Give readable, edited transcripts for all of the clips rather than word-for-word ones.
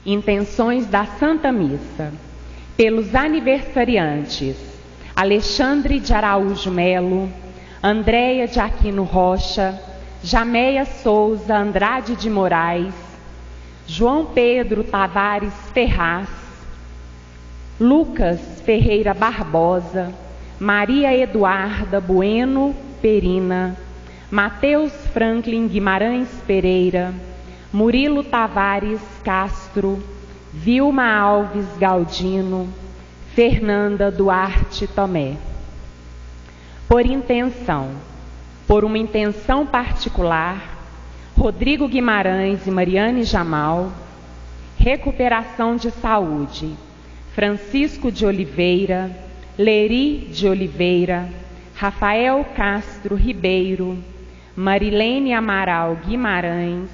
Intenções da Santa Missa. Pelos aniversariantes: Alexandre de Araújo Melo, Andréia de Aquino Rocha, Jameia Souza Andrade de Moraes, João Pedro Tavares Ferraz, Lucas Ferreira Barbosa, Maria Eduarda Bueno Perina, Mateus Franklin Guimarães Pereira, Murilo Tavares Castro, Vilma Alves Galdino, Fernanda Duarte Tomé. Por uma intenção particular, Rodrigo Guimarães e Mariane Jamal. Recuperação de saúde: Francisco de Oliveira, Leri de Oliveira, Rafael Castro Ribeiro, Marilene Amaral Guimarães.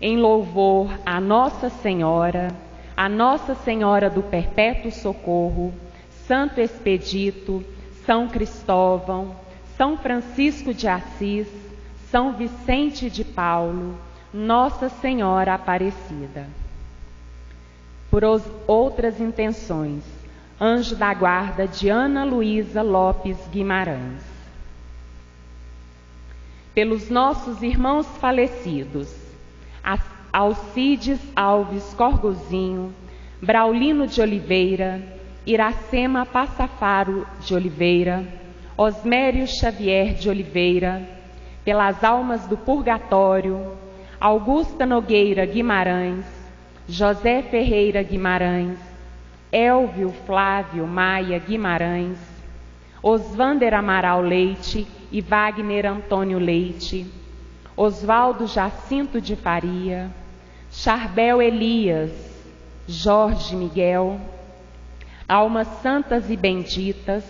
Em louvor a Nossa Senhora do Perpétuo Socorro, Santo Expedito, São Cristóvão, São Francisco de Assis, São Vicente de Paulo, Nossa Senhora Aparecida. Por outras intenções: Anjo da Guarda de Ana Luísa Lopes Guimarães. Pelos nossos irmãos falecidos: Alcides Alves Corgozinho, Braulino de Oliveira, Iracema Passafaro de Oliveira, Osmério Xavier de Oliveira. Pelas almas do purgatório: Augusta Nogueira Guimarães, José Ferreira Guimarães, Elvio Flávio Maia Guimarães, Osvander Amaral Leite e Wagner Antônio Leite, Oswaldo Jacinto de Faria, Charbel Elias, Jorge Miguel. Almas santas e benditas: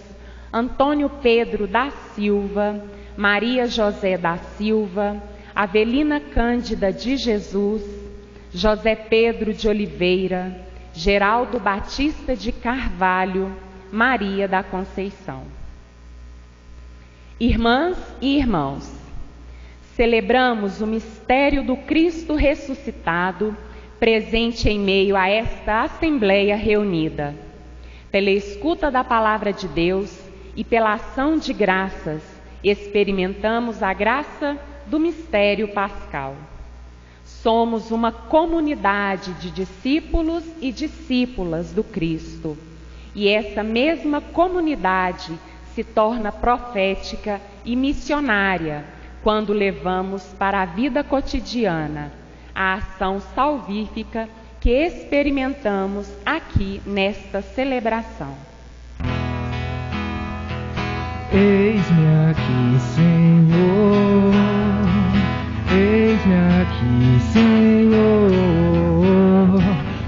Antônio Pedro da Silva, Maria José da Silva, Avelina Cândida de Jesus, José Pedro de Oliveira, Geraldo Batista de Carvalho, Maria da Conceição. Irmãs e irmãos, celebramos o mistério do Cristo ressuscitado, presente em meio a esta Assembleia reunida. Pela escuta da Palavra de Deus e pela ação de graças, experimentamos a graça do mistério pascal. Somos uma comunidade de discípulos e discípulas do Cristo. E essa mesma comunidade se torna profética e missionária quando levamos para a vida cotidiana a ação salvífica que experimentamos aqui nesta celebração. Eis-me aqui, Senhor, eis-me aqui, Senhor,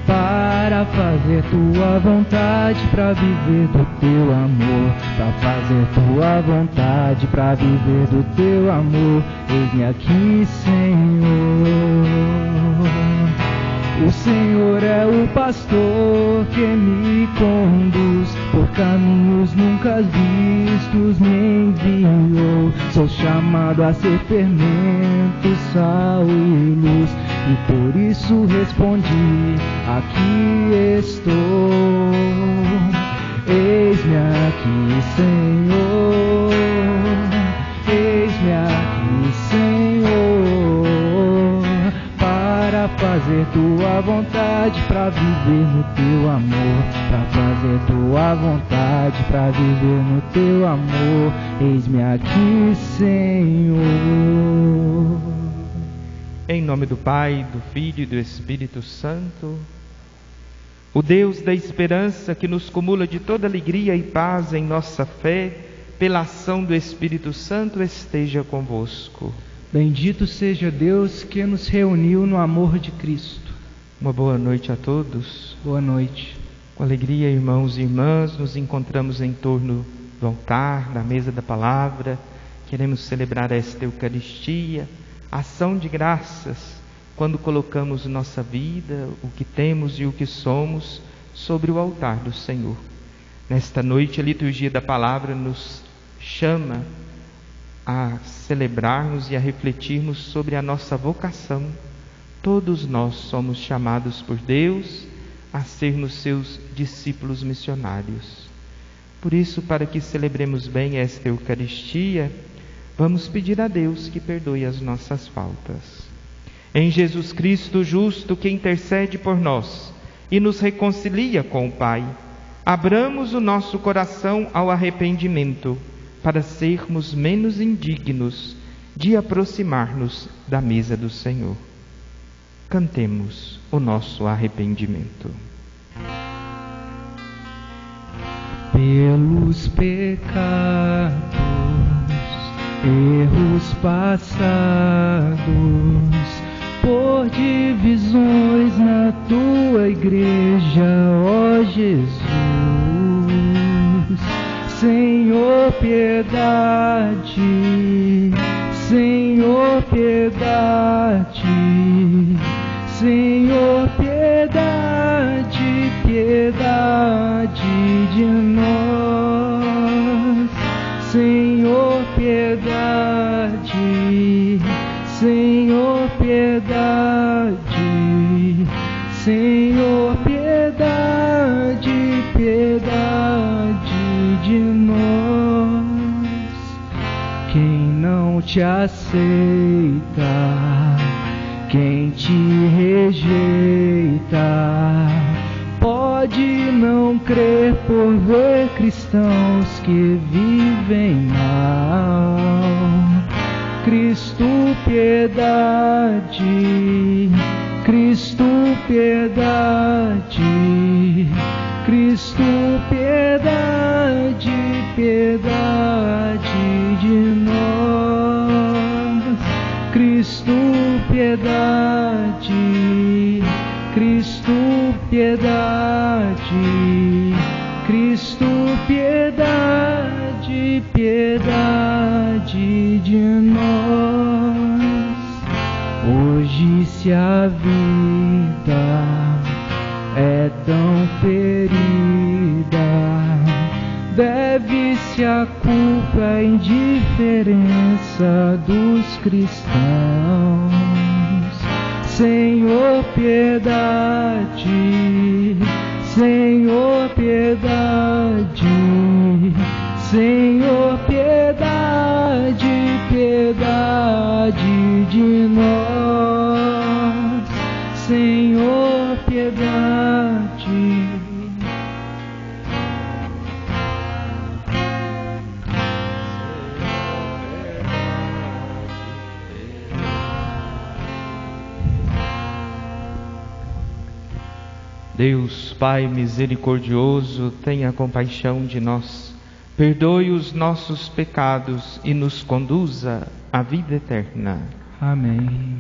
para fazer Tua vontade, para viver do Teu amor, para fazer Tua vontade, para viver do Teu amor. Eis-me aqui, Senhor. O Senhor é o pastor que me conduz por caminhos nunca vistos, me enviou. Sou chamado a ser fermento, sal e luz, e por isso respondi: aqui estou. Eis-me aqui, Senhor, eis-me aqui, Senhor, para fazer Tua vontade, para viver no Teu amor, para fazer Tua vontade, para viver no Teu amor. Eis-me aqui, Senhor. Em nome do Pai, do Filho e do Espírito Santo. O Deus da esperança, que nos cumula de toda alegria e paz em nossa fé, pela ação do Espírito Santo, esteja convosco. Bendito seja Deus que nos reuniu no amor de Cristo. Uma boa noite a todos. Boa noite. Com alegria, irmãos e irmãs, nos encontramos em torno do altar, da mesa da palavra. Queremos celebrar esta Eucaristia, ação de graças, quando colocamos nossa vida, o que temos e o que somos, sobre o altar do Senhor. Nesta noite, a liturgia da palavra nos chama a celebrarmos e a refletirmos sobre a nossa vocação. Todos nós somos chamados por Deus a sermos seus discípulos missionários. Por isso, para que celebremos bem esta Eucaristia, vamos pedir a Deus que perdoe as nossas faltas. Em Jesus Cristo justo, que intercede por nós e nos reconcilia com o Pai, abramos o nosso coração ao arrependimento, para sermos menos indignos de aproximar-nos da mesa do Senhor. Cantemos o nosso arrependimento. Pelos pecados, erros passados, por divisões na tua igreja, ó Jesus. Senhor, piedade, Senhor, piedade, Senhor, piedade, piedade de nós. Senhor, piedade, Senhor, piedade, Senhor, piedade, piedade de nós. Quem não te aceita, quem te rejeita, pode não crer por ver cristãos que vivem mal. Cristo, piedade, Cristo, piedade, Cristo, piedade, piedade de nós. Cristo, piedade, Cristo, piedade, Cristo, piedade, piedade de nós. Hoje, se a vida é tão ferida, deve-se a culpa, a indiferença dos cristãos. Senhor, piedade, Senhor, piedade, Senhor, piedade, piedade de nós. Senhor, piedade. Deus, Pai misericordioso, tenha compaixão de nós, perdoe os nossos pecados e nos conduza à vida eterna. Amém.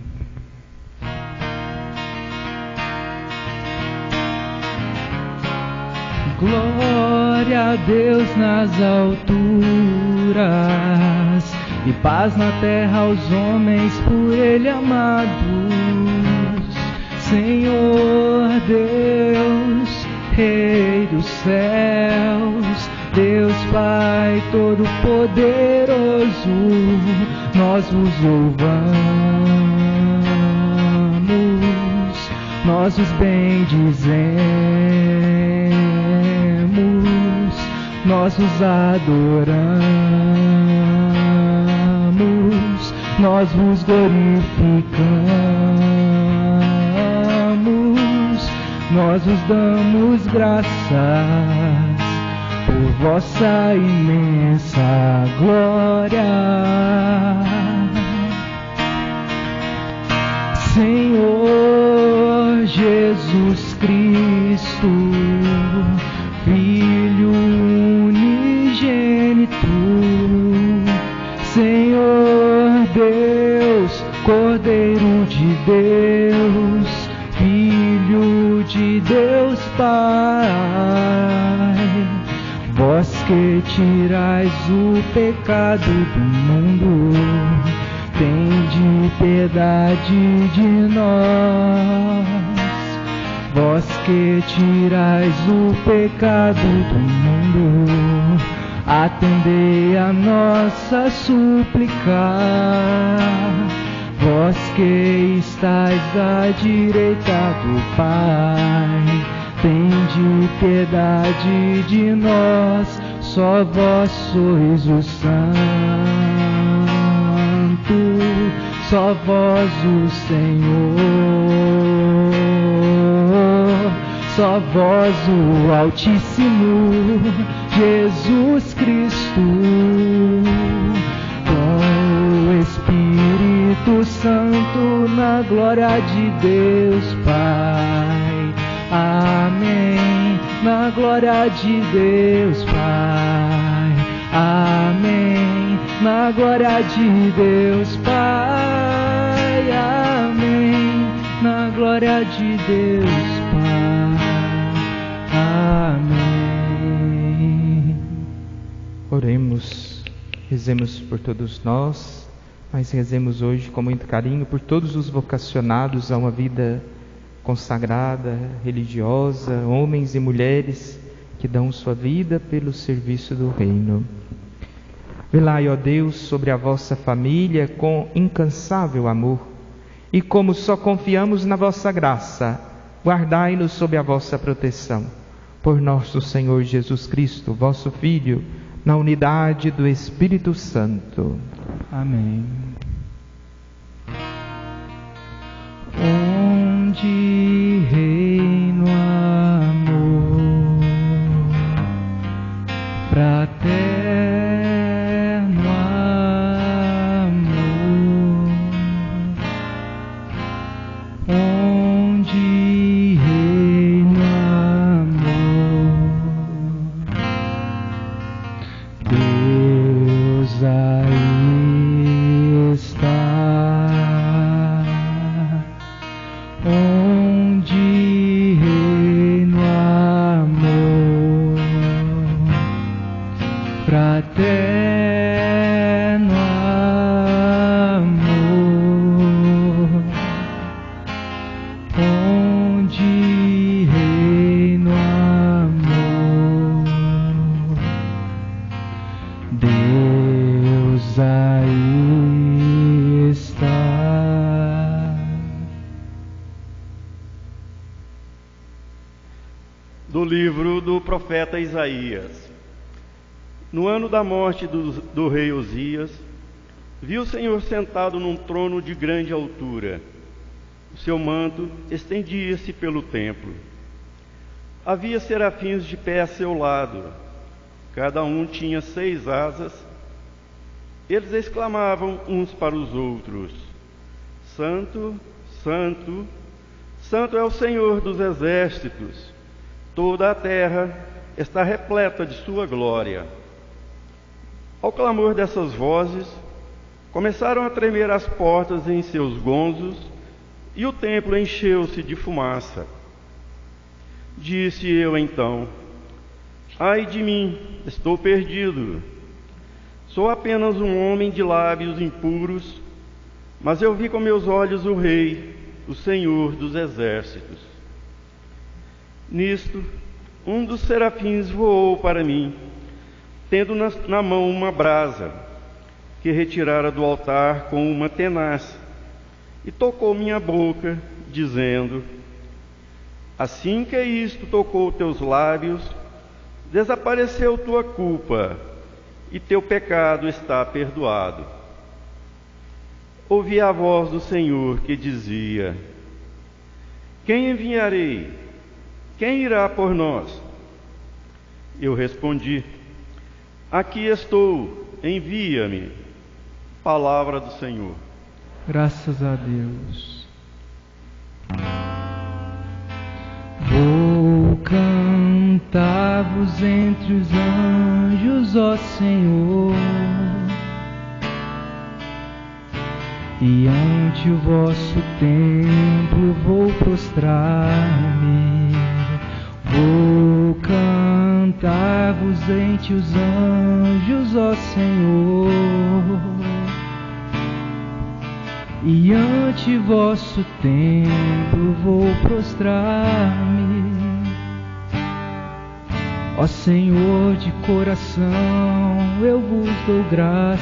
Glória a Deus nas alturas e paz na terra aos homens por Ele amados. Senhor Deus, Rei dos céus, Deus Pai Todo-Poderoso, nós vos louvamos, nós vos bendizemos, nós vos adoramos, nós vos glorificamos. Nós vos damos graças por vossa imensa glória. Senhor Jesus Cristo, Filho unigênito, Senhor Deus, Cordeiro de Deus, Filho de Deus Pai, vós que tirais o pecado do mundo, tende piedade de nós. Vós que tirais o pecado do mundo, atendei a nossa súplica. Vós que estais à direita do Pai, tende piedade de nós, só vós sois o Santo, só vós o Senhor, só vós o Altíssimo, Jesus Cristo, com o Espírito Santo, na glória de Deus Pai. Amém, na glória de Deus Pai. Amém, na glória de Deus Pai. Amém, na glória de Deus Pai. Amém. Oremos, rezemos por todos nós, mas rezemos hoje com muito carinho por todos os vocacionados a uma vida consagrada, religiosa, homens e mulheres que dão sua vida pelo serviço do reino. Velai, ó Deus, sobre a vossa família com incansável amor, e como só confiamos na vossa graça, guardai-nos sob a vossa proteção. Por nosso Senhor Jesus Cristo, vosso Filho, na unidade do Espírito Santo. Amém. Onde reina o amor fraterno, amor, onde reina o amor, Deus aí está. Onde reina o amor fraterno, amor, onde reina o amor, Deus aí está. Do livro do profeta Isaías. No ano da morte do rei Uzias, vi o Senhor sentado num trono de grande altura. O seu manto estendia-se pelo templo. Havia serafins de pé a seu lado. Cada um tinha 6 asas. Eles exclamavam uns para os outros: Santo, Santo, Santo é o Senhor dos exércitos. Toda a terra está repleta de sua glória. Ao clamor dessas vozes, começaram a tremer as portas em seus gonzos, e o templo encheu-se de fumaça. Disse eu então: ai de mim, estou perdido. Sou apenas um homem de lábios impuros, mas eu vi com meus olhos o Rei, o Senhor dos exércitos. Nisto, um dos serafins voou para mim, tendo na mão uma brasa, que retirara do altar com uma tenaz, e tocou minha boca, dizendo: assim que isto tocou teus lábios, desapareceu tua culpa, e teu pecado está perdoado. Ouvi a voz do Senhor que dizia: quem enviarei? Quem irá por nós? Eu respondi: aqui estou, envia-me. Palavra do Senhor. Graças a Deus. Vou cantar-vos entre os anjos, ó Senhor, e ante o vosso templo vou prostrar-me. Vou cantar-vos entre os anjos, ó Senhor, e ante vosso templo vou prostrar-me. Ó Senhor, de coração eu vos dou graças,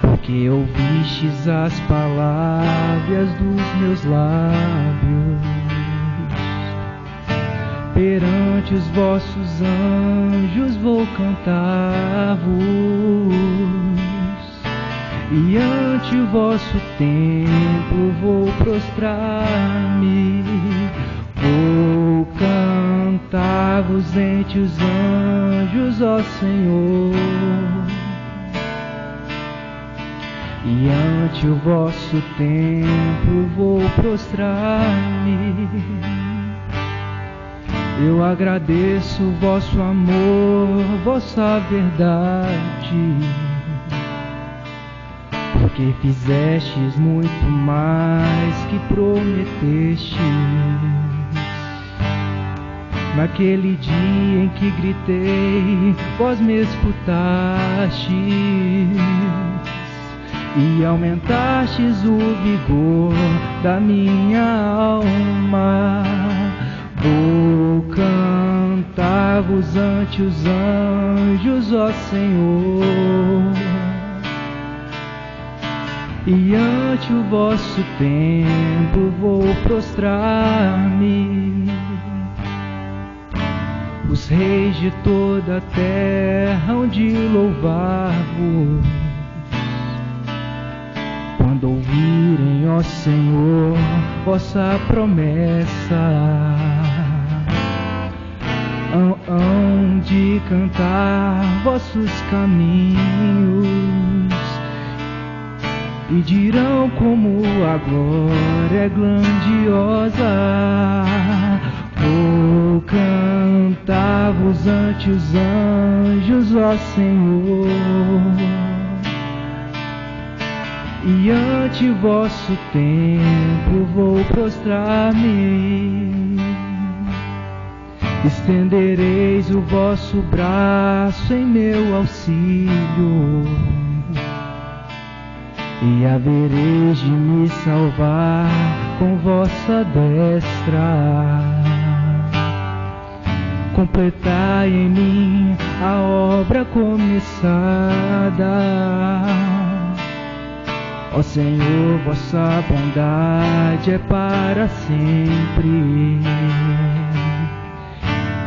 porque ouvistes as palavras dos meus lábios. Perante os vossos anjos vou cantar-vos, e ante o vosso templo vou prostrar-me. Vou cantar-vos entre os anjos, ó Senhor, e ante o vosso templo vou prostrar-me. Eu agradeço o vosso amor, vossa verdade, porque fizestes muito mais que prometestes. Naquele dia em que gritei, vós me escutastes e aumentastes o vigor da minha alma. Vou cantar-vos ante os anjos, ó Senhor, e ante o vosso templo vou prostrar-me. Os reis de toda a terra hão de louvar-vos quando ouvirem, ó Senhor, vossa promessa. Hão de cantar vossos caminhos e dirão como a glória é grandiosa. Vou cantar-vos ante os anjos, ó Senhor, e ante vosso templo vou prostrar-me. Estendereis o vosso braço em meu auxílio, e havereis de me salvar com vossa destra. Completai em mim a obra começada. Ó Senhor, vossa bondade é para sempre.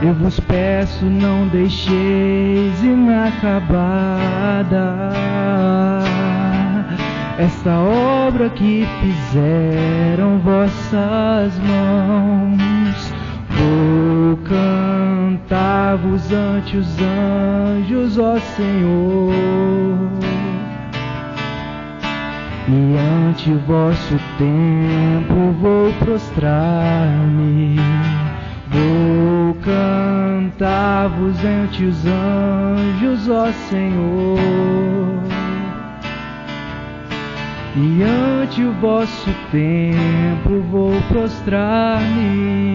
Eu vos peço, não deixeis inacabada esta obra que fizeram vossas mãos. Vou cantar-vos ante os anjos, ó Senhor, e ante o vosso templo vou prostrar-me. Vou cantar-vos ante os anjos, ó Senhor, e ante o vosso templo vou prostrar-me.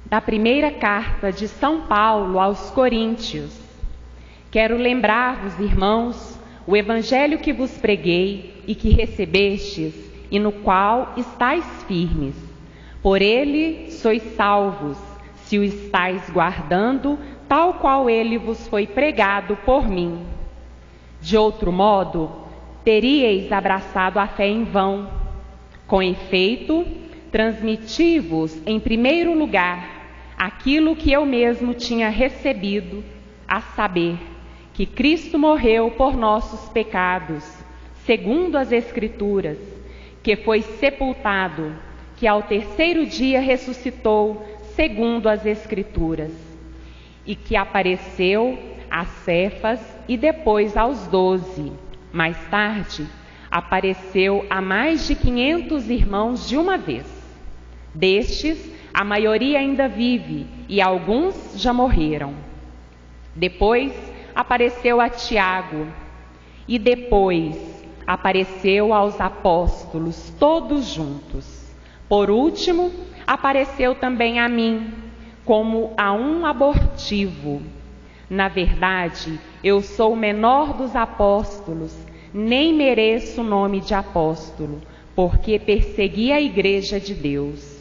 Da primeira carta de São Paulo aos Coríntios. Quero lembrar-vos, irmãos, o evangelho que vos preguei e que recebestes, e no qual estáis firmes. Por ele sois salvos, se o estáis guardando, tal qual ele vos foi pregado por mim. De outro modo, teríeis abraçado a fé em vão. Com efeito, transmiti-vos em primeiro lugar aquilo que eu mesmo tinha recebido, a saber, que Cristo morreu por nossos pecados, segundo as Escrituras, que foi sepultado, que ao terceiro dia ressuscitou, segundo as Escrituras, e que apareceu a Cefas e depois aos 12. Mais tarde, apareceu a mais de 500 irmãos de uma vez. Destes, a maioria ainda vive e alguns já morreram. Depois, apareceu a Tiago, e depois apareceu aos apóstolos, todos juntos. Por último, apareceu também a mim, como a um abortivo. Na verdade, eu sou o menor dos apóstolos, nem mereço o nome de apóstolo, porque persegui a igreja de Deus.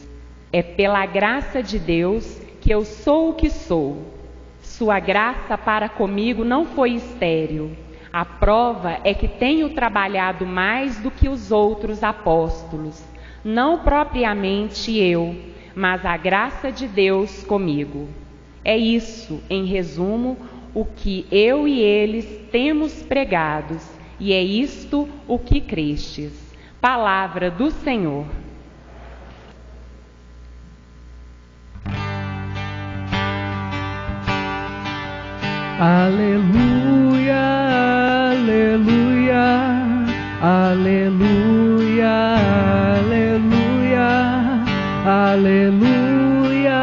É pela graça de Deus que eu sou o que sou. Sua graça para comigo não foi estéril. A prova é que tenho trabalhado mais do que os outros apóstolos, não propriamente eu, mas a graça de Deus comigo. É isso, em resumo, o que eu e eles temos pregado, e é isto o que crestes. Palavra do Senhor. Aleluia, aleluia, aleluia, aleluia, aleluia,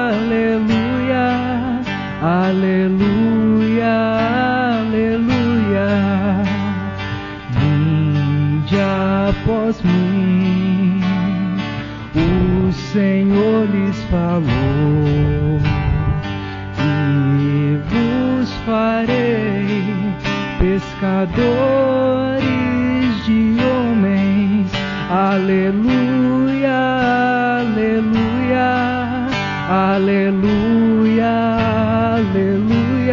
aleluia, aleluia, aleluia. Vinde após mim, o Senhor lhes falou, e vos farei pescadores de homens. Aleluia, aleluia, aleluia, aleluia,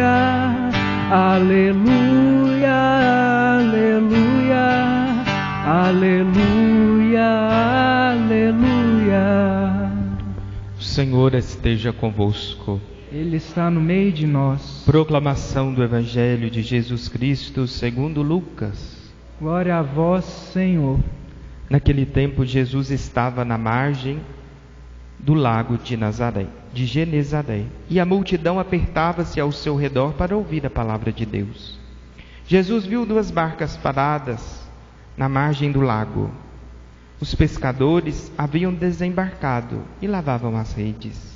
aleluia, aleluia, aleluia, aleluia. O Senhor esteja convosco. Ele está no meio de nós. Proclamação do Evangelho de Jesus Cristo segundo Lucas. Glória a vós, Senhor. Naquele tempo, Jesus estava na margem do lago de Genezaré, e a multidão apertava-se ao seu redor para ouvir a palavra de Deus. Jesus viu 2 barcas paradas na margem do lago. Os pescadores haviam desembarcado e lavavam as redes.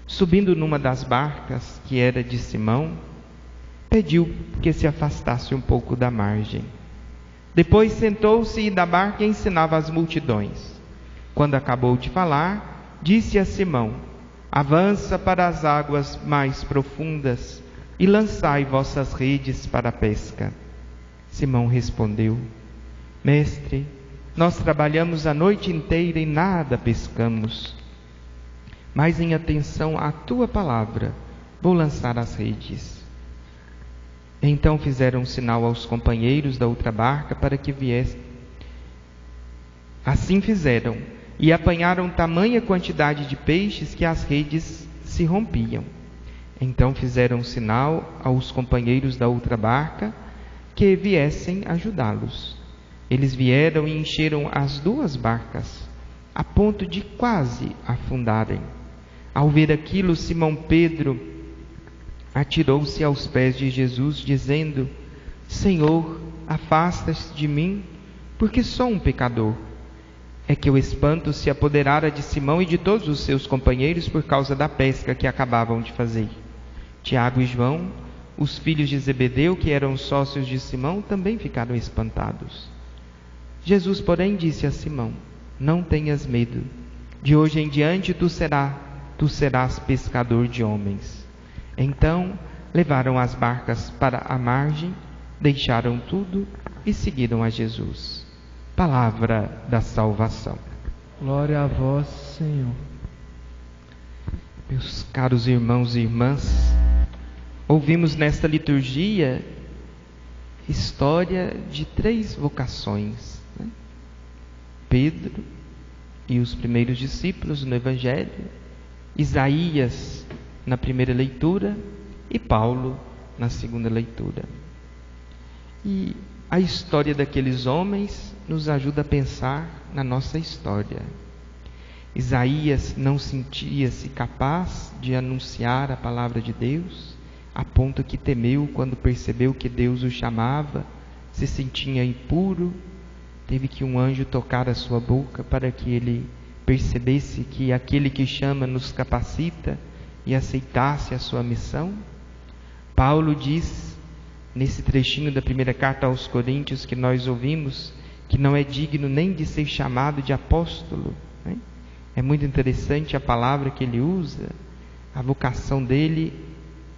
Subindo numa das barcas, que era de Simão, pediu que se afastasse um pouco da margem. Depois sentou-se da barca e ensinava as multidões. Quando acabou de falar, disse a Simão: avança para as águas mais profundas e lançai vossas redes para a pesca. Simão respondeu: Mestre, nós trabalhamos a noite inteira e nada pescamos. Mas em atenção à tua palavra, vou lançar as redes. Então fizeram um sinal aos companheiros da outra barca para que viessem. Assim fizeram, e apanharam tamanha quantidade de peixes que as redes se rompiam. Então fizeram um sinal aos companheiros da outra barca que viessem ajudá-los. Eles vieram e encheram as 2 barcas, a ponto de quase afundarem. Ao ver aquilo, Simão Pedro atirou-se aos pés de Jesus, dizendo: Senhor, afasta-te de mim, porque sou um pecador. É que o espanto se apoderara de Simão e de todos os seus companheiros por causa da pesca que acabavam de fazer. Tiago e João, os filhos de Zebedeu, que eram sócios de Simão, também ficaram espantados. Jesus, porém, disse a Simão: Não tenhas medo. De hoje em diante tu serás pescador de homens. Então levaram as barcas para a margem, deixaram tudo e seguiram a Jesus. Palavra da salvação. Glória a vós, Senhor. Meus caros irmãos e irmãs, ouvimos nesta liturgia história de 3 vocações, né? Pedro e os primeiros discípulos no Evangelho, Isaías na primeira leitura e Paulo na segunda leitura. E a história daqueles homens nos ajuda a pensar na nossa história. Isaías não sentia-se capaz de anunciar a palavra de Deus, a ponto que temeu quando percebeu que Deus o chamava, se sentia impuro, teve que um anjo tocar a sua boca para que ele percebesse que aquele que chama nos capacita e aceitasse a sua missão. Paulo diz, nesse trechinho da primeira carta aos Coríntios que nós ouvimos, que não é digno nem de ser chamado de apóstolo, né? É muito interessante a palavra que ele usa, a vocação dele,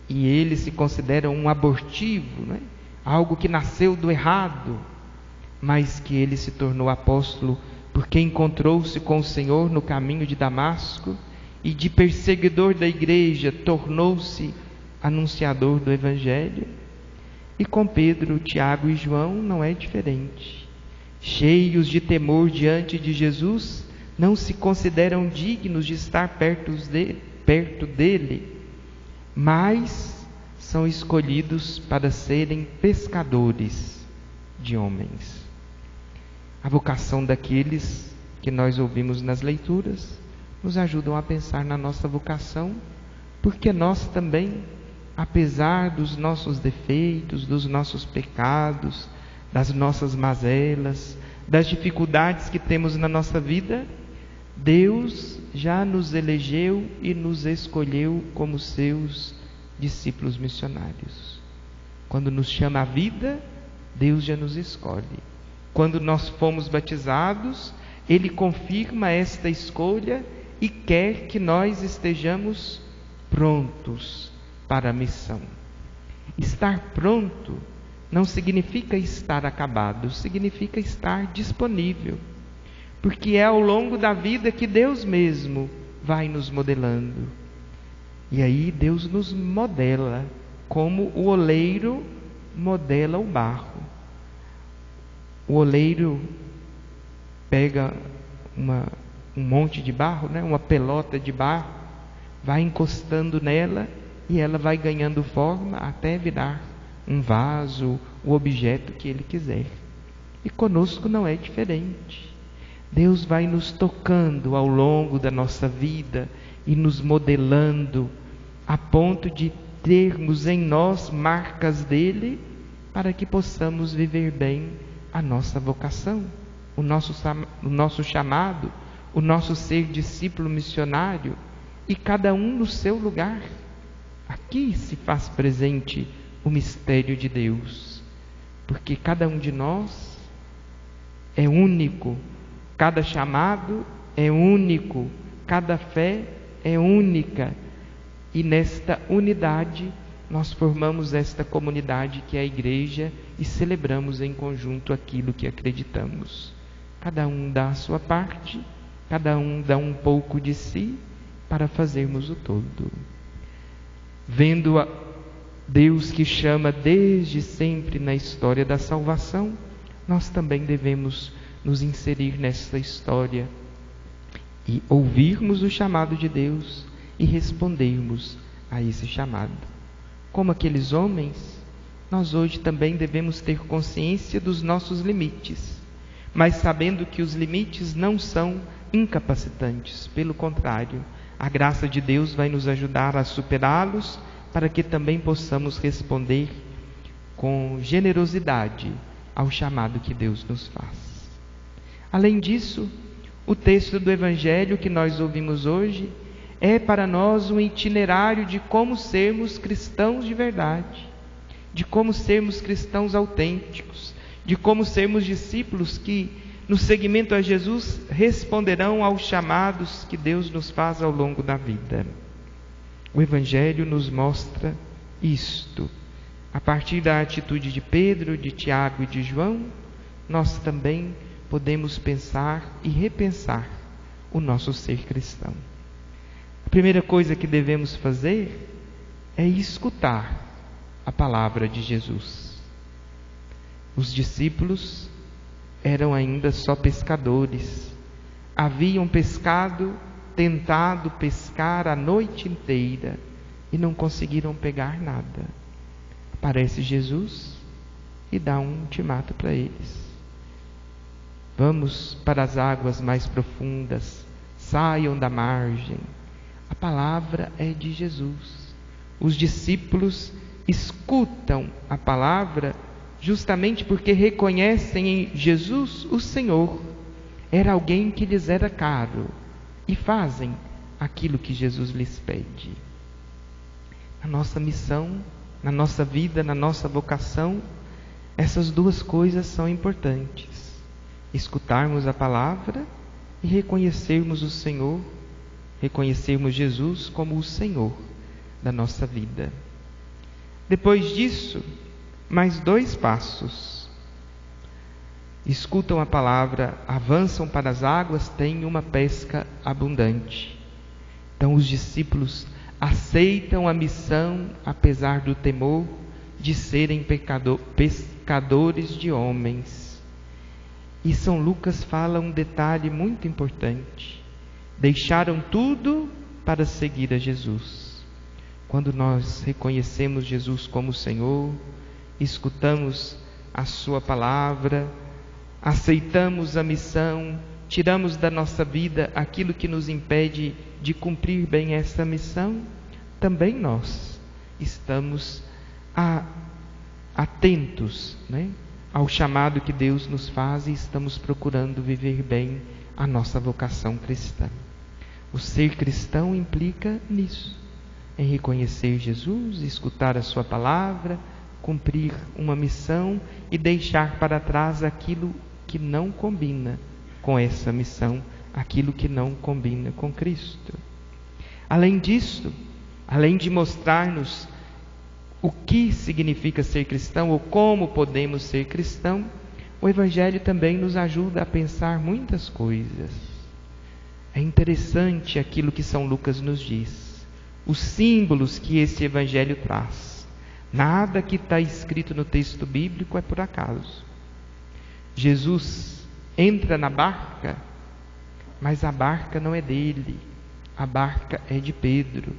e ele se considera um abortivo, né? Algo que nasceu do errado. mas que ele se tornou apóstolo porque encontrou-se com o Senhor no caminho de Damasco e de perseguidor da igreja tornou-se anunciador do Evangelho. E com Pedro, Tiago e João não é diferente. Cheios de temor diante de Jesus, não se consideram dignos de estar perto dele, mas são escolhidos para serem pescadores de homens. A vocação daqueles que nós ouvimos nas leituras nos ajudam a pensar na nossa vocação, porque nós também, apesar dos nossos defeitos, dos nossos pecados, das nossas mazelas, das dificuldades que temos na nossa vida, Deus já nos elegeu e nos escolheu como seus discípulos missionários. Quando nos chama a vida, Deus já nos escolhe. Quando nós fomos batizados, Ele confirma esta escolha e quer que nós estejamos prontos para a missão. Estar pronto não significa estar acabado, significa estar disponível, porque é ao longo da vida que Deus mesmo vai nos modelando. E aí Deus nos modela, como o oleiro modela o barro. O oleiro pega um monte de barro, uma pelota de barro, vai encostando nela e ela vai ganhando forma até virar um vaso, o objeto que Ele quiser. E conosco não é diferente. Deus vai nos tocando ao longo da nossa vida e nos modelando a ponto de termos em nós marcas dele, para que possamos viver bem a nossa vocação, o nosso chamado, o nosso ser discípulo missionário, e cada um no seu lugar. Aqui se faz presente o mistério de Deus, porque cada um de nós é único, cada chamado é único, cada fé é única, e nesta unidade nós formamos esta comunidade que é a igreja e celebramos em conjunto aquilo que acreditamos. Cada um dá a sua parte, cada um dá um pouco de si para fazermos o todo. Vendo a Deus que chama desde sempre na história da salvação, nós também devemos nos inserir nessa história e ouvirmos o chamado de Deus e respondermos a esse chamado. Como aqueles homens, nós hoje também devemos ter consciência dos nossos limites, mas sabendo que os limites não são incapacitantes, pelo contrário, a graça de Deus vai nos ajudar a superá-los, para que também possamos responder com generosidade ao chamado que Deus nos faz. Além disso, o texto do Evangelho que nós ouvimos hoje é para nós um itinerário de como sermos cristãos de verdade, de como sermos cristãos autênticos, de como sermos discípulos que, no seguimento a Jesus, responderão aos chamados que Deus nos faz ao longo da vida. O Evangelho nos mostra isto. A partir da atitude de Pedro, de Tiago e de João, nós também podemos pensar e repensar o nosso ser cristão. A primeira coisa que devemos fazer é escutar a palavra de Jesus. Os discípulos eram ainda só pescadores, haviam tentado pescar a noite inteira e não conseguiram pegar nada. Aparece Jesus e dá um ultimato para eles: vamos para as águas mais profundas, saiam da margem. A palavra é de Jesus. Os discípulos escutam a palavra justamente porque reconhecem em Jesus o Senhor. Era alguém que lhes era caro, e fazem aquilo que Jesus lhes pede. Na nossa missão, na nossa vida, na nossa vocação, essas duas coisas são importantes: escutarmos a palavra e reconhecermos o Senhor, reconhecermos Jesus como o Senhor da nossa vida. Depois disso, mais 2 passos. escutam a palavra, avançam para as águas, têm uma pesca abundante. Então os discípulos aceitam a missão, apesar do temor de serem pescadores de homens. E São Lucas fala um detalhe muito importante: deixaram tudo para seguir a Jesus. Quando nós reconhecemos Jesus como Senhor, escutamos a sua palavra, aceitamos a missão, tiramos da nossa vida aquilo que nos impede de cumprir bem essa missão, também nós estamos atentos, ao chamado que Deus nos faz e estamos procurando viver bem a nossa vocação cristã. O ser cristão implica nisso, em reconhecer Jesus, escutar a sua palavra, cumprir uma missão e deixar para trás aquilo que não combina com essa missão, aquilo que não combina com Cristo. Além disso, além de mostrar-nos o que significa ser cristão ou como podemos ser cristão, o Evangelho também nos ajuda a pensar muitas coisas. É interessante aquilo que São Lucas nos diz, os símbolos que esse Evangelho traz. Nada que está escrito no texto bíblico é por acaso. Jesus entra na barca, mas a barca não é dele, a barca é de Pedro.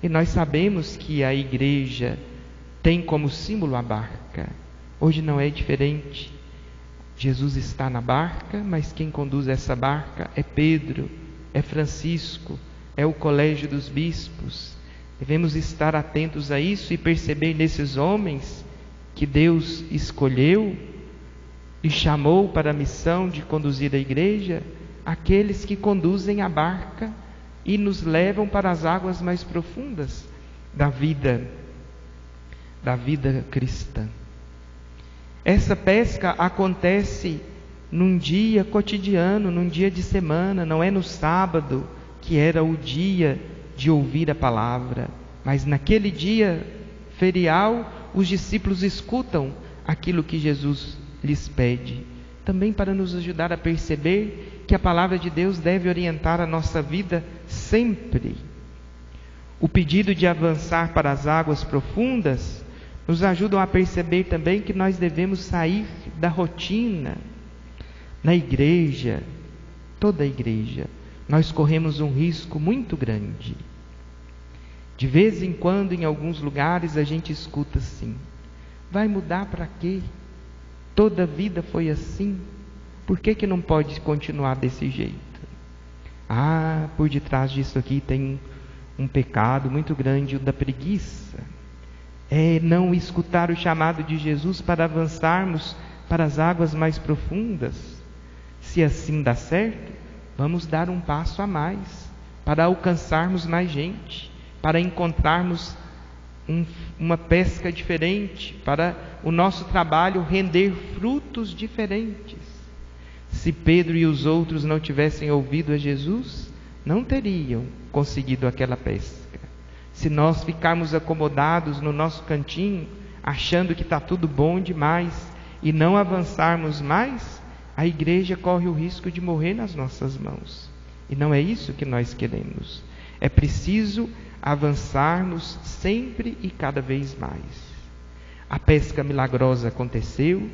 E nós sabemos que a igreja tem como símbolo a barca. Hoje não é diferente. Jesus está na barca, mas quem conduz essa barca é Pedro, é Francisco, é o colégio dos bispos. Devemos estar atentos a isso e perceber nesses homens que Deus escolheu e chamou para a missão de conduzir a igreja, aqueles que conduzem a barca e nos levam para as águas mais profundas da vida cristã. Essa pesca acontece num dia cotidiano, num dia de semana, não é no sábado, que era o dia de ouvir a palavra, mas naquele dia ferial, os discípulos escutam aquilo que Jesus lhes pede, também para nos ajudar a perceber que a palavra de Deus deve orientar a nossa vida sempre. O pedido de avançar para as águas profundas nos ajudam a perceber também que nós devemos sair da rotina. Na igreja, toda a igreja, nós corremos um risco muito grande. De vez em quando, em alguns lugares, a gente escuta assim: vai mudar para quê? Toda a vida foi assim, por que não pode continuar desse jeito? Por detrás disso aqui tem um pecado muito grande, o da preguiça. É não escutar o chamado de Jesus para avançarmos para as águas mais profundas. Se assim dá certo, vamos dar um passo a mais, para alcançarmos mais gente, para encontrarmos uma pesca diferente, para o nosso trabalho render frutos diferentes. Se Pedro e os outros não tivessem ouvido a Jesus, não teriam conseguido aquela pesca. Se nós ficarmos acomodados no nosso cantinho, achando que está tudo bom demais, e não avançarmos mais, a igreja corre o risco de morrer nas nossas mãos. E não é isso que nós queremos. É preciso avançarmos sempre e cada vez mais. A pesca milagrosa aconteceu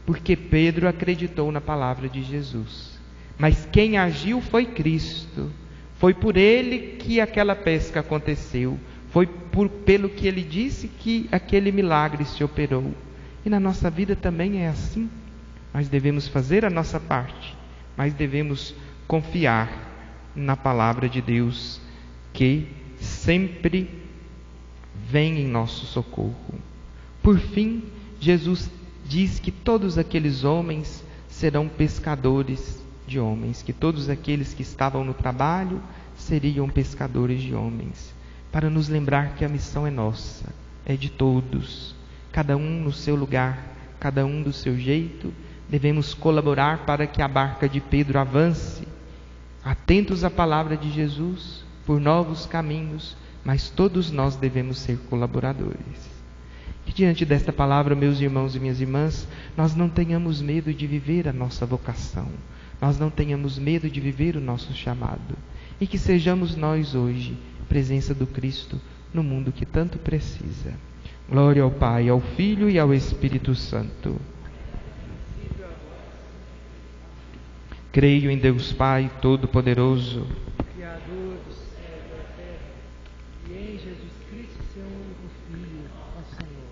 porque Pedro acreditou na palavra de Jesus. Mas quem agiu foi Cristo. Foi por ele que aquela pesca aconteceu. Foi pelo que ele disse que aquele milagre se operou. E na nossa vida também é assim. Nós devemos fazer a nossa parte, mas devemos confiar na palavra de Deus, que sempre vem em nosso socorro. Por fim, Jesus diz que todos aqueles homens serão pescadores de homens, que todos aqueles que estavam no trabalho seriam pescadores de homens, para nos lembrar que a missão é nossa, é de todos, cada um no seu lugar, cada um do seu jeito. Devemos colaborar para que a barca de Pedro avance, atentos à palavra de Jesus, por novos caminhos, mas todos nós devemos ser colaboradores. Que diante desta palavra, meus irmãos e minhas irmãs, nós não tenhamos medo de viver a nossa vocação, nós não tenhamos medo de viver o nosso chamado, e que sejamos nós hoje, presença do Cristo no mundo que tanto precisa. Glória ao Pai, ao Filho e ao Espírito Santo. Creio em Deus Pai Todo-Poderoso, Criador do céu e da terra, e em Jesus Cristo, seu único Filho, nosso Senhor,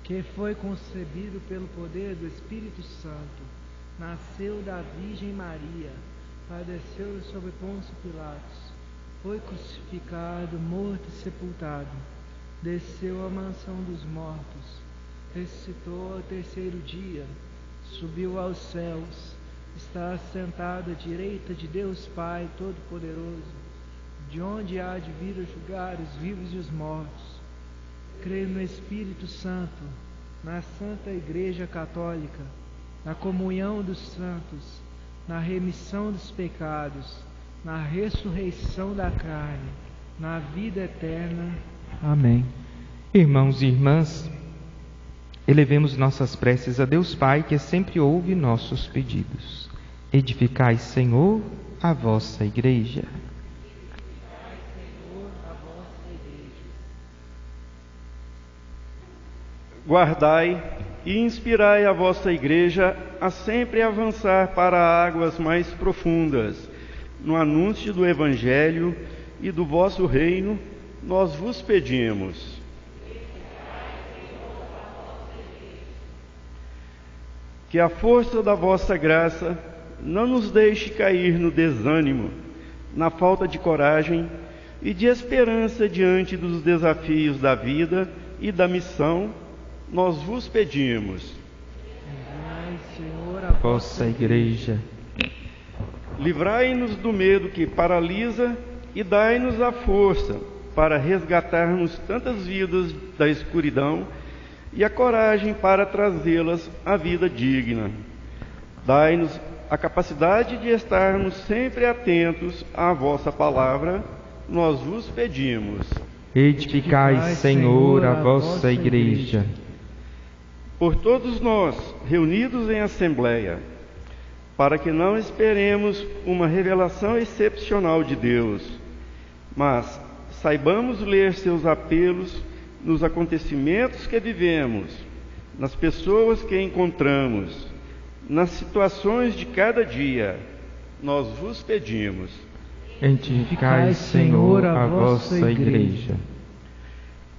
que foi concebido pelo poder do Espírito Santo, nasceu da Virgem Maria, padeceu sob Pôncio Pilatos, foi crucificado, morto e sepultado, desceu à mansão dos mortos, ressuscitou ao terceiro dia, subiu aos céus, está assentado à direita de Deus Pai Todo-Poderoso, de onde há de vir a julgar os vivos e os mortos. Creio no Espírito Santo, na Santa Igreja Católica, na comunhão dos santos, na remissão dos pecados, na ressurreição da carne, na vida eterna. Amém. Irmãos e irmãs, elevemos nossas preces a Deus Pai, que sempre ouve nossos pedidos. Edificai, Senhor, a vossa igreja. Guardai e inspirai a vossa igreja a sempre avançar para águas mais profundas. No anúncio do Evangelho e do vosso reino, nós vos pedimos. Que a força da vossa graça não nos deixe cair no desânimo, na falta de coragem e de esperança diante dos desafios da vida e da missão. Nós vos pedimos. Enviai, Senhor, a Vossa igreja. Livrai-nos do medo que paralisa e dai-nos a força para resgatarmos tantas vidas da escuridão e a coragem para trazê-las à vida digna. Dai-nos a capacidade de estarmos sempre atentos à vossa palavra, nós vos pedimos. Edificai, Senhor, a vossa igreja. Por todos nós, reunidos em assembleia, para que não esperemos uma revelação excepcional de Deus, mas saibamos ler seus apelos nos acontecimentos que vivemos, nas pessoas que encontramos, nas situações de cada dia, nós vos pedimos. Edificai, Senhor, a vossa igreja.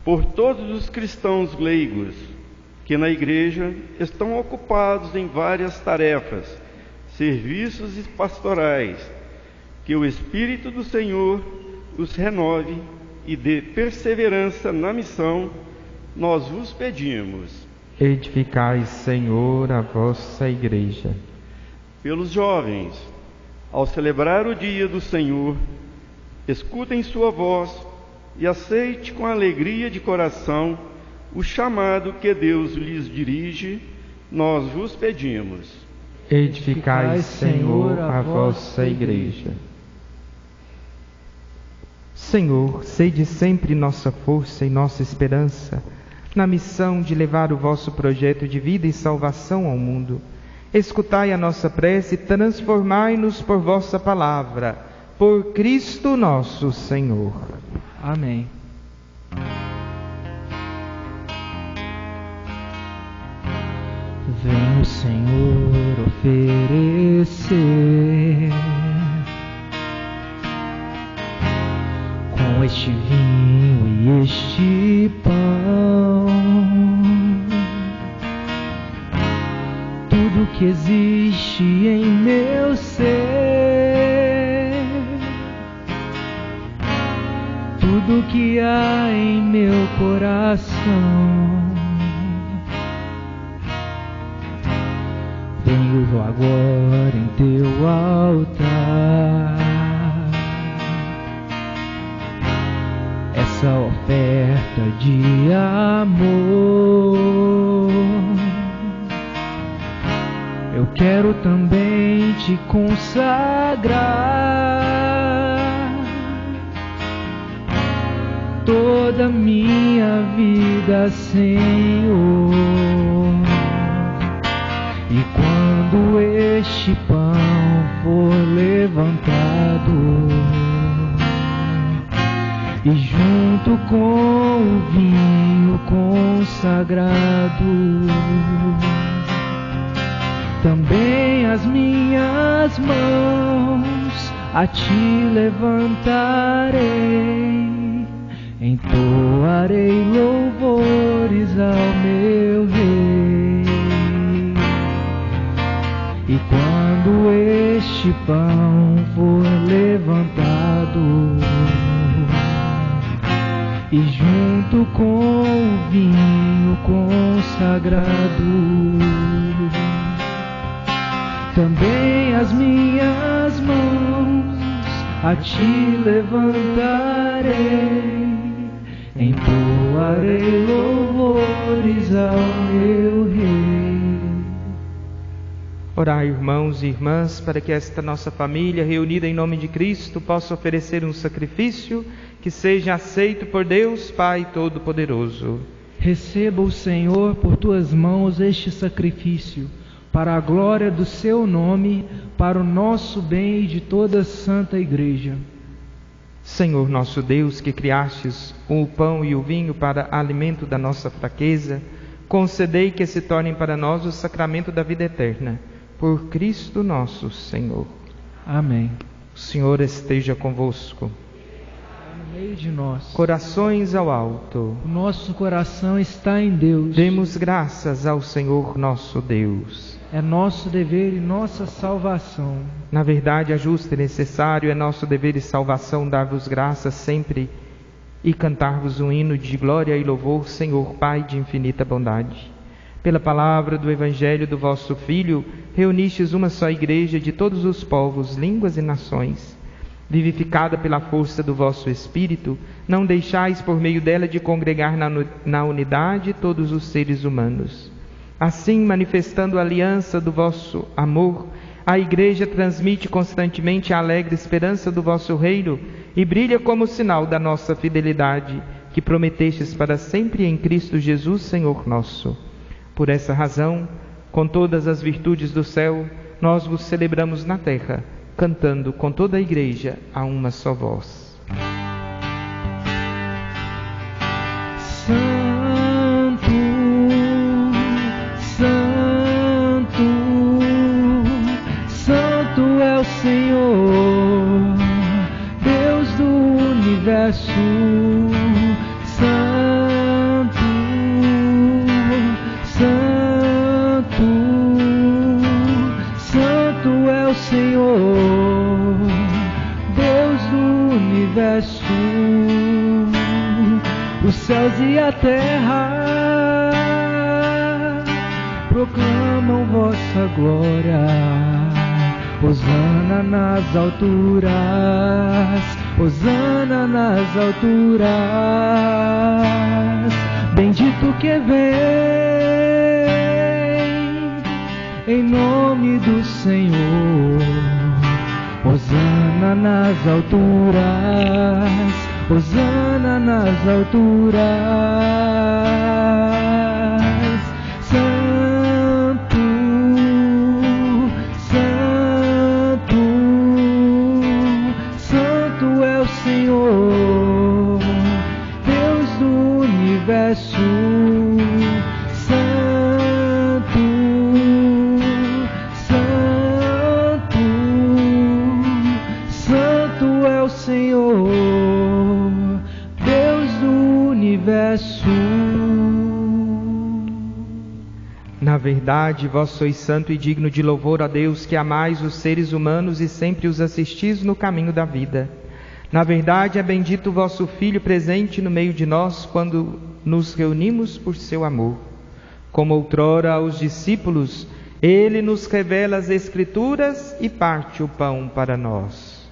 Por todos os cristãos leigos que na igreja estão ocupados em várias tarefas, serviços e pastorais, que o Espírito do Senhor os renove e dê perseverança na missão, nós vos pedimos. Edificai, Senhor, a vossa igreja. Pelos jovens, ao celebrar o dia do Senhor, escutem sua voz e aceite com alegria de coração o chamado que Deus lhes dirige, nós vos pedimos. Edificai, Senhor, a vossa igreja. Senhor, sede sempre nossa força e nossa esperança na missão de levar o vosso projeto de vida e salvação ao mundo. Escutai a nossa prece e transformai-nos por vossa palavra, por Cristo nosso Senhor. Amém. Vem o Senhor oferecer com este vinho e este pão tudo que existe em meu ser, tudo que há em meu coração. Venho agora em teu altar, essa oferta de amor. Eu quero também te consagrar toda a minha vida, Senhor. E quando este pão for levantado, e junto com o vinho consagrado, também as minhas mãos a ti levantarei, entoarei louvores ao meu Rei. E quando este pão for levantado, e junto com o vinho consagrado, também as minhas mãos a ti levantarei, entoarei louvores ao meu Rei. Orai, irmãos e irmãs, para que esta nossa família, reunida em nome de Cristo, possa oferecer um sacrifício que seja aceito por Deus Pai Todo-Poderoso. Receba o Senhor por tuas mãos este sacrifício, para a glória do seu nome, para o nosso bem e de toda a santa Igreja. Senhor nosso Deus, que criastes o pão e o vinho para alimento da nossa fraqueza, concedei que se tornem para nós o sacramento da vida eterna. Por Cristo nosso Senhor. Amém. O Senhor esteja convosco. No meio de nós. Corações ao alto. O nosso coração está em Deus. Demos graças ao Senhor nosso Deus. É nosso dever e nossa salvação. Na verdade, é justo e necessário, é nosso dever e salvação dar-vos graças sempre e cantar-vos um hino de glória e louvor, Senhor Pai de infinita bondade. Pela palavra do Evangelho do vosso Filho, reunistes uma só igreja de todos os povos, línguas e nações. Vivificada pela força do vosso Espírito, não deixais por meio dela de congregar na unidade todos os seres humanos. Assim, manifestando a aliança do vosso amor, a Igreja transmite constantemente a alegre esperança do vosso reino e brilha como sinal da nossa fidelidade, que prometestes para sempre em Cristo Jesus, Senhor nosso. Por essa razão, com todas as virtudes do céu, nós vos celebramos na terra, cantando com toda a Igreja a uma só voz. Santo, Santo, Santo é o Senhor, Deus do universo. Santo, Santo, Santo é o Senhor, Deus do universo. Os céus e a terra proclamam vossa glória. Hosana nas alturas, Hosana nas alturas. Bendito que vem em nome do Senhor. Hosana nas alturas, Hosana nas alturas. Santo, Santo, Santo é o Senhor, Deus do universo. Santo, Santo, Santo é o Senhor, universo. Na verdade, vós sois santo e digno de louvor a Deus, que amais os seres humanos e sempre os assistis no caminho da vida. Na verdade, é bendito o vosso Filho presente no meio de nós, quando nos reunimos por seu amor. Como outrora aos discípulos, ele nos revela as Escrituras e parte o pão para nós.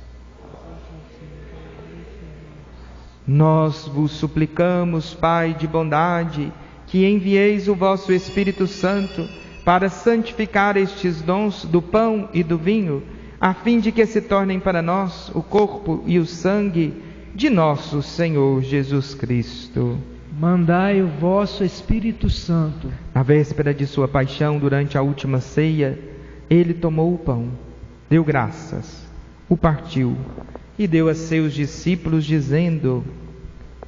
Nós vos suplicamos, Pai de bondade, que envieis o vosso Espírito Santo para santificar estes dons do pão e do vinho, a fim de que se tornem para nós o corpo e o sangue de nosso Senhor Jesus Cristo. Mandai o vosso Espírito Santo. Na véspera de sua paixão, durante a última ceia, ele tomou o pão, deu graças, o partiu e deu a seus discípulos, dizendo: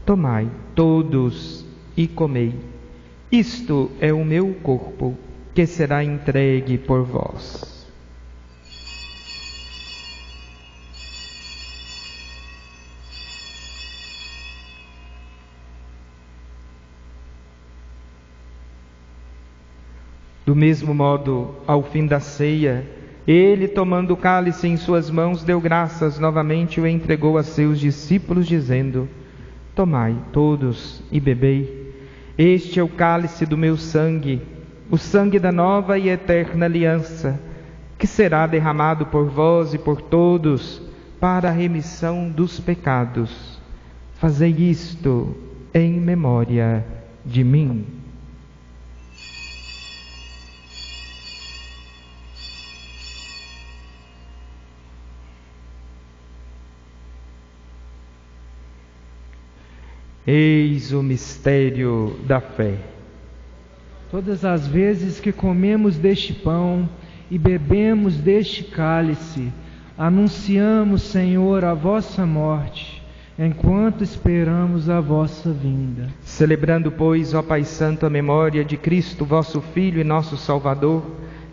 tomai todos e comei. Isto é o meu corpo, que será entregue por vós. Do mesmo modo, ao fim da ceia, ele, tomando o cálice em suas mãos, deu graças novamente e o entregou a seus discípulos, dizendo: tomai todos e bebei. Este é o cálice do meu sangue, o sangue da nova e eterna aliança, que será derramado por vós e por todos para a remissão dos pecados. Fazei isto em memória de mim. Eis o mistério da fé. Todas as vezes que comemos deste pão e bebemos deste cálice, anunciamos, Senhor, a vossa morte, enquanto esperamos a vossa vinda. Celebrando, pois, ó Pai Santo, a memória de Cristo, vosso Filho e nosso Salvador,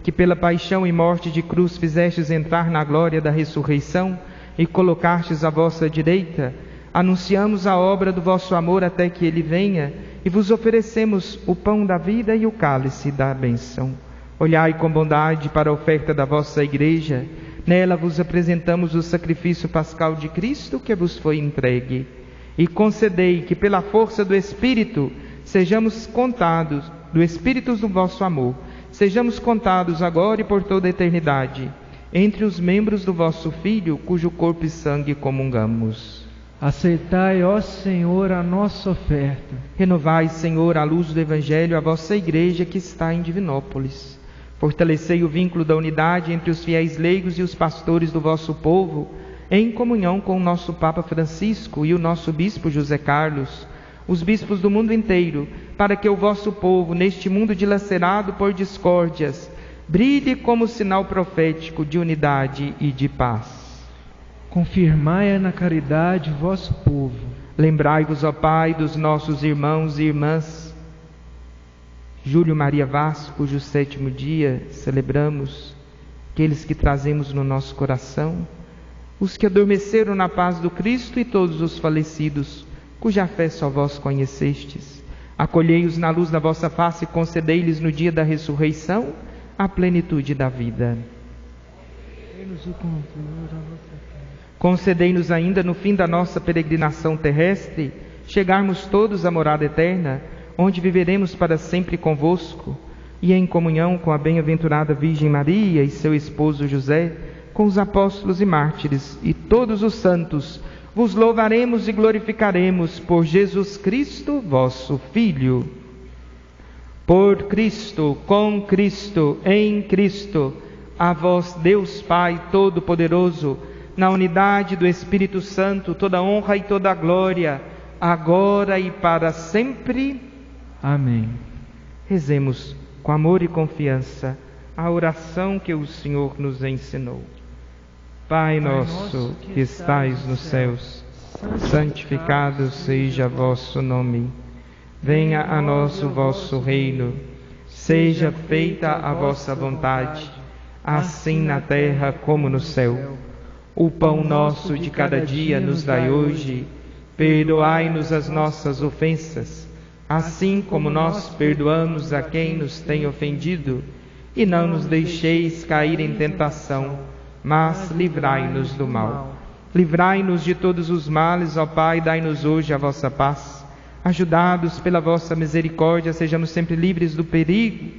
que pela paixão e morte de cruz fizestes entrar na glória da ressurreição e colocastes à vossa direita, anunciamos a obra do vosso amor até que ele venha, e vos oferecemos o pão da vida e o cálice da bênção. Olhai com bondade para a oferta da vossa Igreja. Nela vos apresentamos o sacrifício pascal de Cristo que vos foi entregue. E concedei que pela força do Espírito sejamos contados, do Espírito do vosso amor, sejamos contados agora e por toda a eternidade, entre os membros do vosso Filho, cujo corpo e sangue comungamos. Aceitai, ó Senhor, a nossa oferta. Renovai, Senhor, à luz do Evangelho, a vossa Igreja que está em Divinópolis. Fortalecei o vínculo da unidade entre os fiéis leigos e os pastores do vosso povo, em comunhão com o nosso Papa Francisco e o nosso Bispo José Carlos, os bispos do mundo inteiro, para que o vosso povo, neste mundo dilacerado por discórdias, brilhe como sinal profético de unidade e de paz. Confirmai na caridade o vosso povo. Lembrai-vos, ó Pai, dos nossos irmãos e irmãs. Júlio Maria Vaz, cujo 7º dia celebramos, aqueles que trazemos no nosso coração, os que adormeceram na paz do Cristo e todos os falecidos, cuja fé só vós conhecestes. Acolhei-os na luz da vossa face e concedei-lhes no dia da ressurreição a plenitude da vida. Concedei-nos ainda no fim da nossa peregrinação terrestre, chegarmos todos à morada eterna, onde viveremos para sempre convosco, e em comunhão com a bem-aventurada Virgem Maria e seu esposo José, com os apóstolos e mártires e todos os santos, vos louvaremos e glorificaremos por Jesus Cristo, vosso Filho. Por Cristo, com Cristo, em Cristo, a vós, Deus Pai Todo-Poderoso, na unidade do Espírito Santo, toda honra e toda glória, agora e para sempre. Amém. Rezemos com amor e confiança a oração que o Senhor nos ensinou. Pai nosso que estais nos céus, santificado seja vosso nome. Venha a nós o vosso reino. Seja feita a vossa vontade, assim na terra como no céu. O pão nosso de cada dia nos dai hoje. Perdoai-nos as nossas ofensas, assim como nós perdoamos a quem nos tem ofendido. E não nos deixeis cair em tentação, mas livrai-nos do mal. Livrai-nos de todos os males, ó Pai, dai-nos hoje a vossa paz. Ajudados pela vossa misericórdia, sejamos sempre livres do perigo,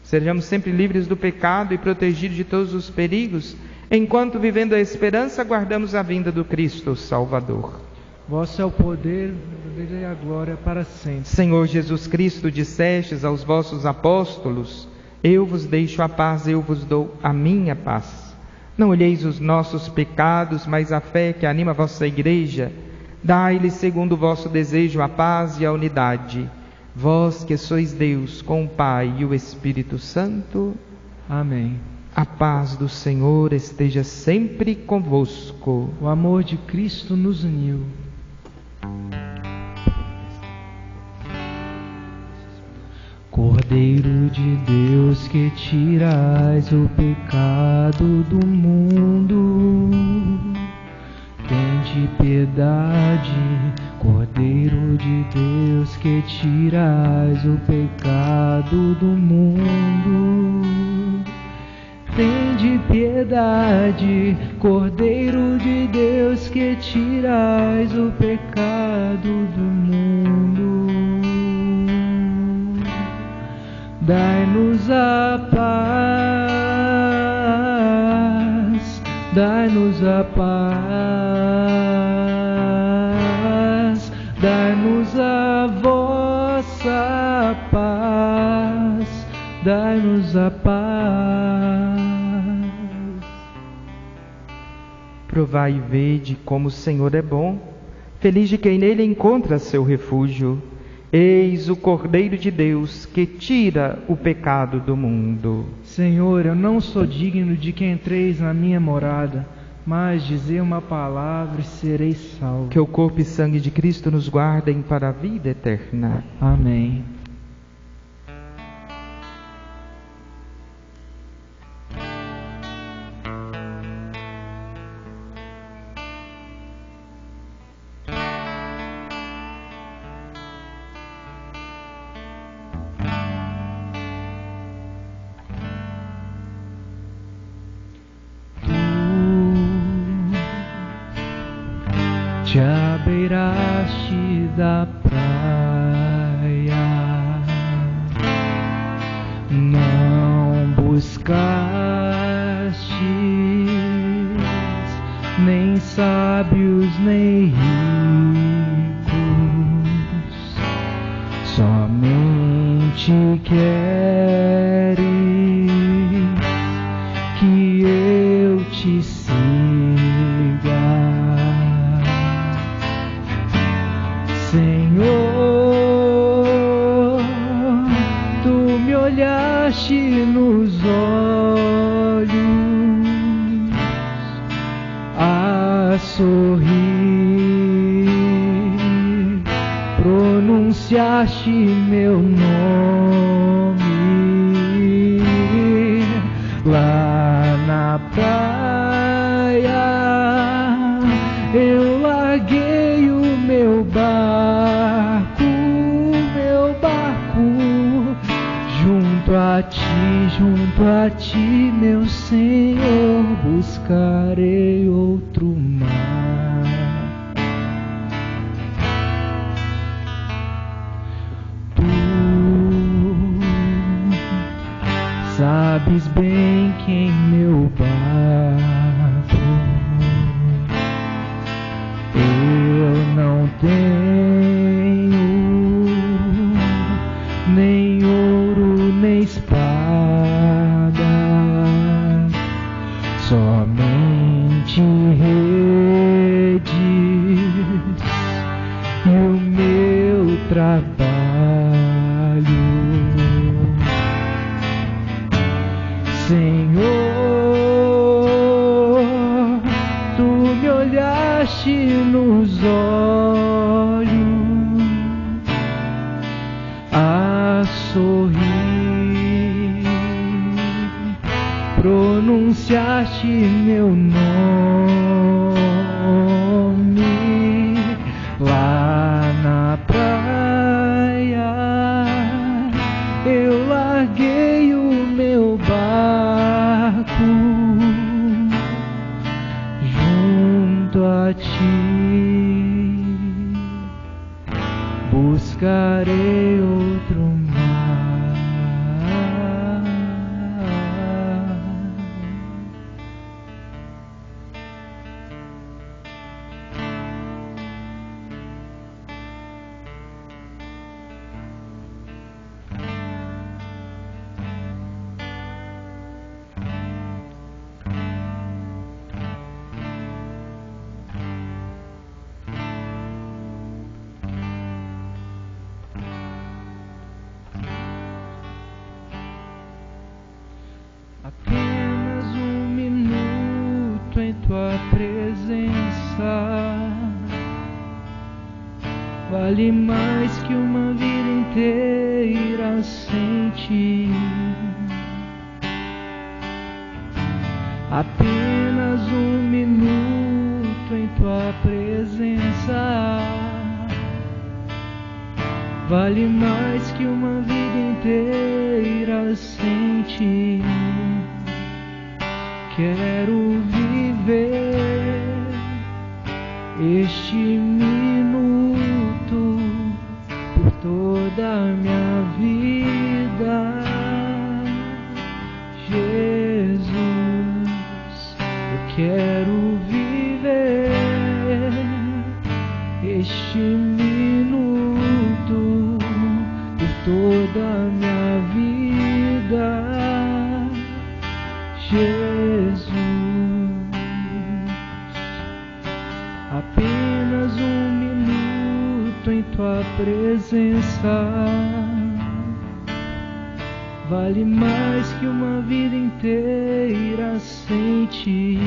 sejamos sempre livres do pecado e protegidos de todos os perigos, enquanto, vivendo a esperança, aguardamos a vinda do Cristo Salvador. Vosso é o poder e a glória para sempre. Senhor Jesus Cristo, dissestes aos vossos apóstolos: eu vos deixo a paz, eu vos dou a minha paz. Não olheis os nossos pecados, mas a fé que anima a vossa Igreja. Dai-lhes segundo o vosso desejo a paz e a unidade, vós que sois Deus com o Pai e o Espírito Santo. Amém. A paz do Senhor esteja sempre convosco. O amor de Cristo nos uniu. Cordeiro de Deus que tirais o pecado do mundo, tende piedade. Cordeiro de Deus que tirais o pecado do mundo, tende piedade. Cordeiro de Deus que tirais o pecado do mundo, dai-nos a paz, dai-nos a paz, dai-nos a vossa paz, dai-nos a paz. Provai e vede como o Senhor é bom, feliz de quem nele encontra seu refúgio. Eis o Cordeiro de Deus que tira o pecado do mundo. Senhor, eu não sou digno de que entreis na minha morada, mas dizei uma palavra e serei salvo. Que o corpo e sangue de Cristo nos guardem para a vida eterna. Amém. Te abeiraste da praia, não buscastes nem sábios nem ricos, somente queres que eu te siga. Senhor, tu me olhaste nos olhos, a sorrir, pronunciaste meu nome lá na praia. Eu larguei o meu barco, junto a ti, meu Senhor, buscarei outro mar. Tu sabes bem que em meu barco eu não tenho nem ouro nem espada, somente redes e o meu trabalho. Senhor, tu me olhaste nos olhos, a sorrir, pronunciaste meu nome lá na praia. Eu larguei o meu barco junto a ti, buscarei outro mar. vale mais que uma vida inteira sem ti. Apenas um minuto em tua presença vale mais que uma vida inteira sem ti. Quero viver este minuto por toda a minha vida, Jesus. Eu quero viver este minuto por toda a minha vida, Jesus. Apenas um minuto em tua presença vale mais que uma vida inteira sem ti.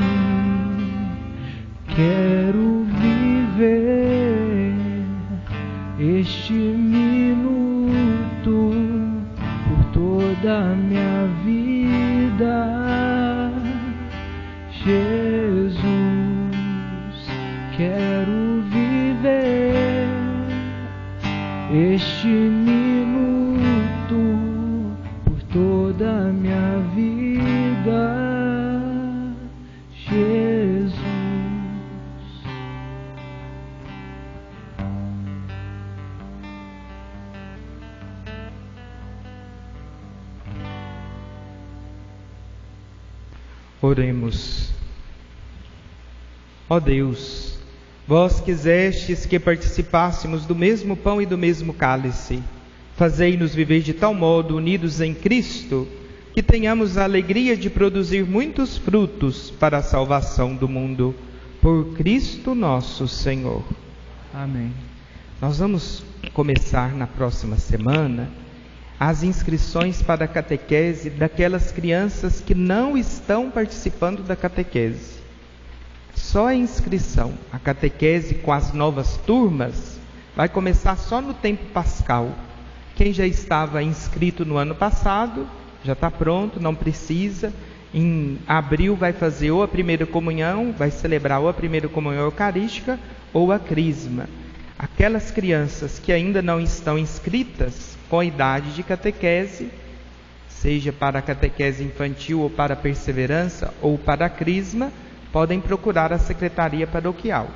Quero viver este minuto por toda a minha vida, Jesus. Quero viver este minuto por toda a minha vida, Jesus. Oremos. Ó Deus, vós quisestes que participássemos do mesmo pão e do mesmo cálice. Fazei-nos viver de tal modo, unidos em Cristo, que tenhamos a alegria de produzir muitos frutos para a salvação do mundo. Por Cristo nosso Senhor. Amém. Nós vamos começar na próxima semana as inscrições para a catequese daquelas crianças que não estão participando da catequese. Só a inscrição, a catequese com as novas turmas, vai começar só no tempo pascal. Quem já estava inscrito no ano passado, já está pronto, não precisa. Em abril vai fazer ou a primeira comunhão, vai celebrar ou a primeira comunhão eucarística ou a crisma. Aquelas crianças que ainda não estão inscritas, com a idade de catequese, seja para a catequese infantil ou para a perseverança ou para a crisma, podem procurar a secretaria paroquial.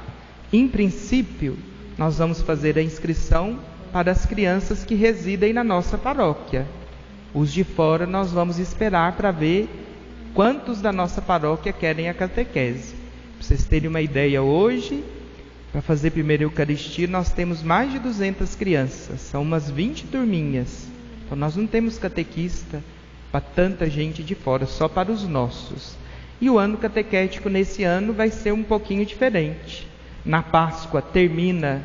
Em princípio, nós vamos fazer a inscrição para as crianças que residem na nossa paróquia. Os de fora nós vamos esperar para ver quantos da nossa paróquia querem a catequese. Para vocês terem uma ideia, hoje, para fazer a primeira Eucaristia, nós temos mais de 200 crianças, são umas 20 turminhas. Então nós não temos catequista para tanta gente de fora, só para os nossos. E o ano catequético nesse ano vai ser um pouquinho diferente. Na Páscoa termina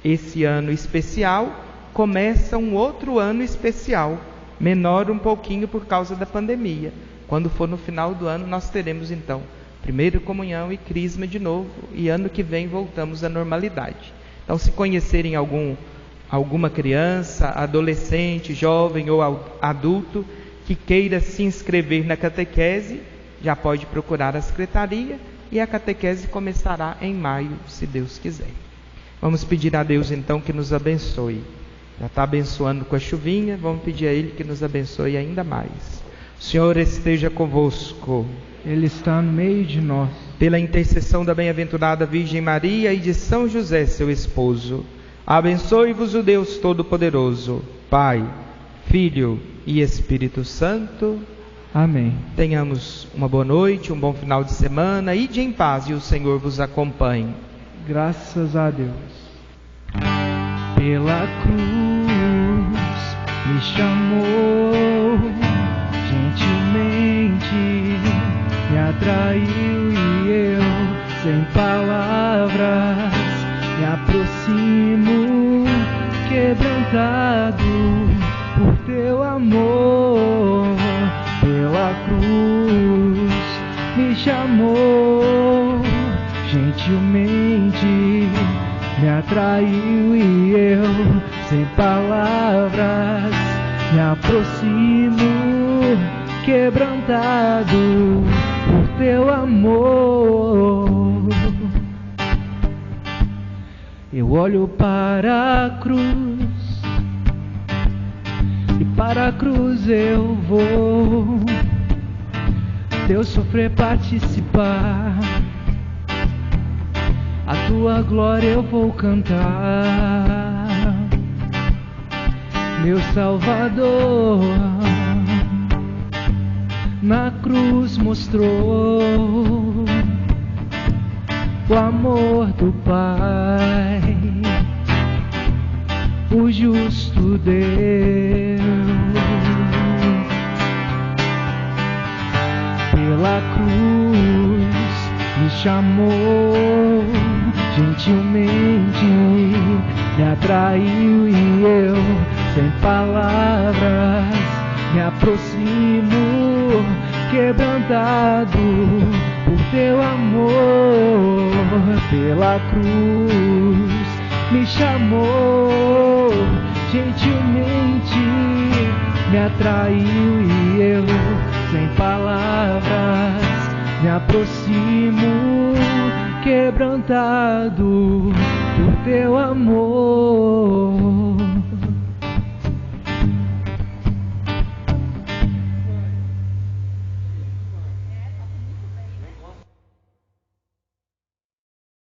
esse ano especial, começa um outro ano especial, menor um pouquinho por causa da pandemia. Quando for no final do ano, nós teremos então primeira comunhão e crisma de novo, e ano que vem voltamos à normalidade. Então, se conhecerem alguma criança, adolescente, jovem ou adulto que queira se inscrever na catequese, já pode procurar a secretaria, e a catequese começará em maio, se Deus quiser. Vamos pedir a Deus então que nos abençoe. Já está abençoando com a chuvinha, vamos pedir a Ele que nos abençoe ainda mais. O Senhor esteja convosco. Ele está no meio de nós. Pela intercessão da bem-aventurada Virgem Maria e de São José, seu esposo, abençoe-vos o Deus Todo-Poderoso, Pai, Filho e Espírito Santo. Amém. Tenhamos uma boa noite, um bom final de semana, ide em paz e o Senhor vos acompanhe. Graças a Deus. Pela cruz me chamou, gentilmente me atraiu, e eu, sem palavras, me aproximo, quebrantado por teu amor. Pela cruz me chamou, gentilmente me atraiu e eu, sem palavras, me aproximo, quebrantado por teu amor. Eu olho para a cruz e para a cruz eu vou, teu sofrer participar, a tua glória eu vou cantar. Meu Salvador na cruz mostrou o amor do Pai, o justo Deus. Pela cruz me chamou gentilmente, me atraiu e eu, sem palavras, me aproximo, quebrantado por teu amor. Pela cruz me chamou gentilmente, me atraiu e eu, sem palavras, me aproximo, quebrantado por teu amor.